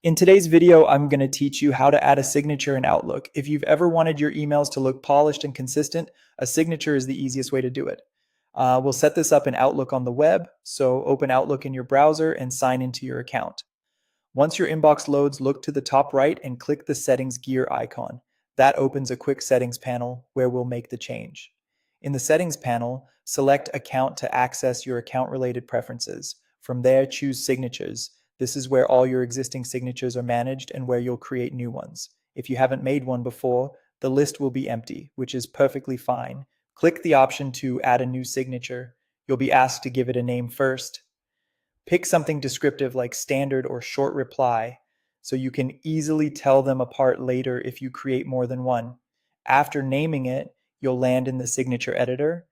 In today's video, I'm going to teach you how to add a signature in Outlook. If you've ever wanted your emails to look polished and consistent, a signature is the easiest way to do it. We'll set this up in Outlook on the web, so open Outlook in your browser and sign into your account. Once your inbox loads, look to the top right and click the settings gear icon. That opens a quick settings panel where we'll make the change. In the settings panel, select account to access your account related preferences. From there, choose signatures. This is where all your existing signatures are managed and where you'll create new ones. If you haven't made one before, the list will be empty, which is perfectly fine. Click the option to add a new signature. You'll be asked to give it a name first. Pick something descriptive like standard or short reply so you can easily tell them apart later if you create more than one. After naming it, you'll land in the signature editor.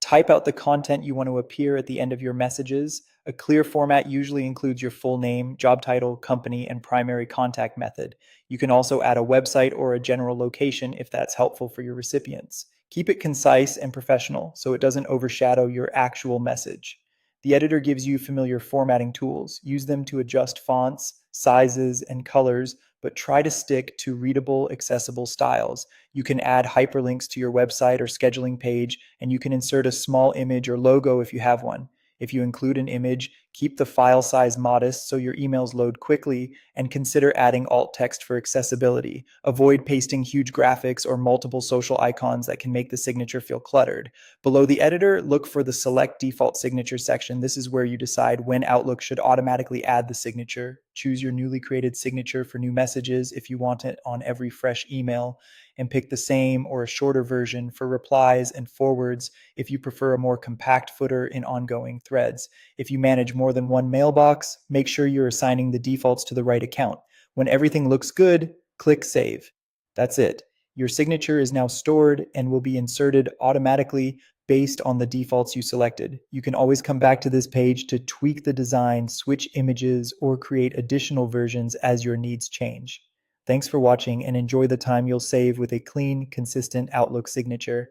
Type out the content you want to appear at the end of your messages. A clear format usually includes your full name, job title, company, and primary contact method. You can also add a website or a general location if that's helpful for your recipients. Keep it concise and professional so it doesn't overshadow your actual message. The editor gives you familiar formatting tools. Use them to adjust fonts, sizes, and colors, but try to stick to readable, accessible styles. You can add hyperlinks to your website or scheduling page, and you can insert a small image or logo if you have one. If you include an image, keep the file size modest so your emails load quickly, and consider adding alt text for accessibility. Avoid pasting huge graphics or multiple social icons that can make the signature feel cluttered. Below the editor, look for the Select Default Signature section. This is where you decide when Outlook should automatically add the signature. Choose your newly created signature for new messages if you want it on every fresh email, and pick the same or a shorter version for replies and forwards if you prefer a more compact footer in ongoing threads. If you manage more than one mailbox, make sure you're assigning the defaults to the right account. When everything looks good, click Save. That's it. Your signature is now stored and will be inserted automatically based on the defaults you selected. You can always come back to this page to tweak the design, switch images, or create additional versions as your needs change. Thanks for watching and enjoy the time you'll save with a clean, consistent Outlook signature.